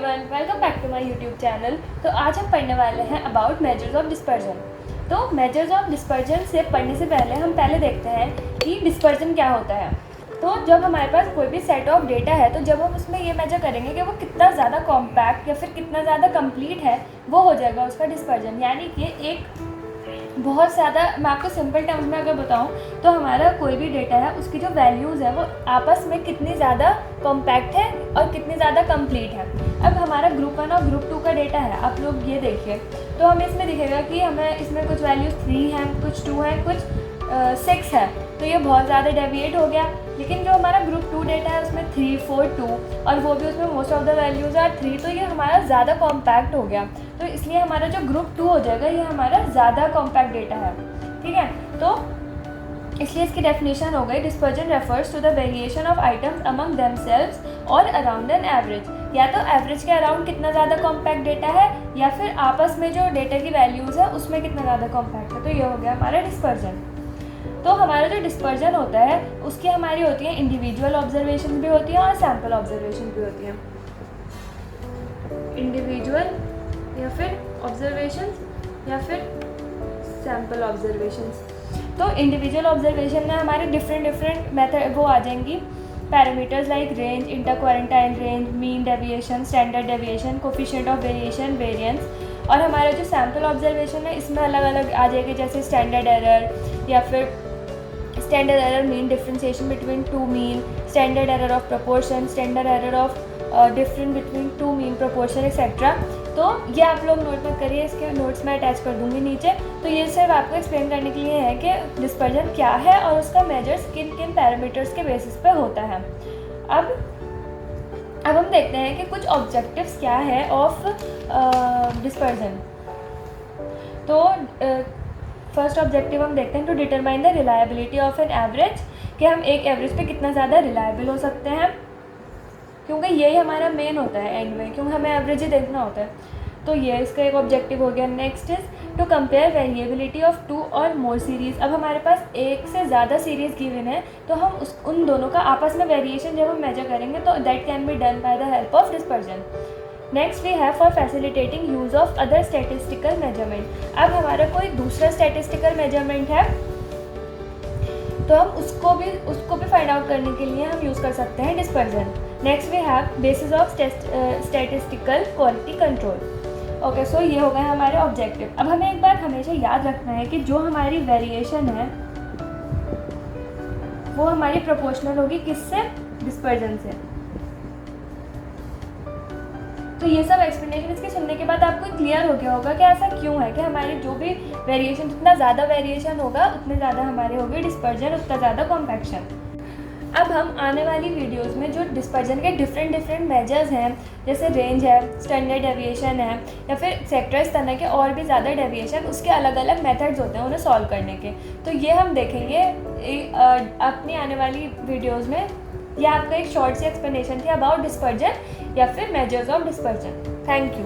Everyone, welcome back to my YouTube channel. तो आज हम पढ़ने वाले हैं अबाउट मेजर्स ऑफ डिस्पर्जन। तो मेजर्स ऑफ डिस्पर्जन से पढ़ने से पहले हम पहले देखते हैं कि डिस्पर्जन क्या होता है। तो जब हमारे पास कोई भी सेट ऑफ डेटा है, तो जब हम उसमें ये मेजर करेंगे कि वो कितना ज़्यादा कॉम्पैक्ट या फिर कितना ज़्यादा कंप्लीट है, वो हो जाएगा उसका डिस्पर्जन। यानी कि एक बहुत ज़्यादा, मैं आपको सिंपल टर्म्स में अगर बताऊं तो हमारा कोई भी डेटा है उसकी जो वैल्यूज़ है वो आपस में कितनी ज़्यादा कॉम्पैक्ट है और कितनी ज़्यादा कंप्लीट है। अब हमारा ग्रुप 1 और ग्रुप 2 का डेटा है, आप लोग ये देखिए, तो हमें इसमें दिखेगा कि हमें इसमें कुछ वैल्यूज़ 3 हैं, कुछ 2 हैं, कुछ 6 है। तो ये बहुत ज़्यादा डेविएट हो गया। लेकिन जो हमारा ग्रुप 2 डेटा है उसमें 3, 4, 2 और वो भी उसमें most of the values are 3, तो ये हमारा ज़्यादा कॉम्पैक्ट हो गया। तो इसलिए हमारा जो ग्रुप 2 हो जाएगा ये हमारा ज़्यादा कॉम्पैक्ट डेटा है। ठीक है, तो इसलिए इसकी डेफिनेशन हो गई, dispersion refers to the variation of items among themselves और अराउंड एन एवरेज। या तो एवरेज के अराउंड कितना ज़्यादा कॉम्पैक्ट डेटा है या फिर आपस में जो डेटा की वैल्यूज़ है उसमें कितना ज़्यादा कॉम्पैक्ट है। तो ये हो गया हमारा डिस्पर्जन। तो हमारा जो डिस्पर्जन होता है उसकी हमारी होती है इंडिविजुअल ऑब्जर्वेशन भी होती है और सैम्पल ऑब्जर्वेशन भी होती है। इंडिविजुअल या फिर ऑब्जर्वेशंस या फिर सैम्पल ऑब्जर्वेशंस। तो इंडिविजुअल ऑब्जर्वेशन में हमारे डिफरेंट मेथड वो आ जाएंगी, parameters like range, inter quarantine range, mean deviation, standard deviation, coefficient of variation, variance. और हमारा जो सैम्पल ऑब्जर्वेशन है इसमें अलग अलग आ जाएगी, जैसे स्टैंडर्ड एरर या फिर standard error mean differentiation between two mean, standard error of proportion, standard error of different between two mean proportion etcetera. तो ये आप लोग नोट मत करिए, इसके नोट्स में अटैच कर दूंगी नीचे। तो ये सिर्फ आपको एक्सप्लेन करने के लिए है कि डिस्पर्जन क्या है और उसका मेजर्स किन किन पैरामीटर्स के बेसिस पे होता है। अब हम देखते हैं कि कुछ ऑब्जेक्टिव्स क्या है ऑफ डिस्पर्जन। तो फर्स्ट ऑब्जेक्टिव हम देखते हैं to determine the reliability of an average, कि हम एक एवरेज पे कितना ज़्यादा रिलायबल हो सकते हैं, क्योंकि यही हमारा मेन होता है एंड में, क्योंकि हमें एवरेज ही देखना होता है। तो ये इसका एक ऑब्जेक्टिव हो गया। Next is to compare variability of 2 और मोर सीरीज़। अब हमारे पास एक से ज़्यादा सीरीज़ गिवन है, तो हम उन दोनों का आपस में वेरिएशन जब हम मेजर करेंगे तो that can be done by the help of dispersion. Next we have for facilitating use of other statistical measurement. अब हमारा कोई दूसरा स्टैटिस्टिकल मेजरमेंट है तो हम उसको भी फाइंड आउट करने के लिए हम यूज़ कर सकते हैं dispersion. Next we have basis of statistical quality control. Okay, so ये हो गए हमारे ऑब्जेक्टिव। अब हमें एक बात हमेशा याद रखना है कि जो हमारी वेरिएशन है वो हमारी प्रोपोर्शनल होगी किससे? डिस्पर्जन से। तो ये सब एक्सप्लेनेशन इसके सुनने के बाद आपको क्लियर हो गया होगा कि ऐसा क्यों है कि हमारी जो भी वेरिएशन, जितना ज़्यादा वेरिएशन होगा उतने ज़्यादा हमारे होगी डिस्पर्जन, उतना ज़्यादा कॉम्पैक्शन। अब हम आने वाली वीडियोस में जो डिस्पर्जन के डिफरेंट मेजर्स हैं, जैसे रेंज है, स्टैंडर्ड डेविएशन है या फिर एक्सेट्रा, इस तरह के और भी ज़्यादा डेविएशन, उसके अलग अलग मेथड्स होते हैं उन्हें सॉल्व करने के। तो ये हम देखेंगे अपनी आने वाली वीडियोज़ में। यह आपका एक शॉर्ट सी एक्सप्लेनेशन थी अबाउट डिस्पर्जन या फिर measures of dispersion. Thank you.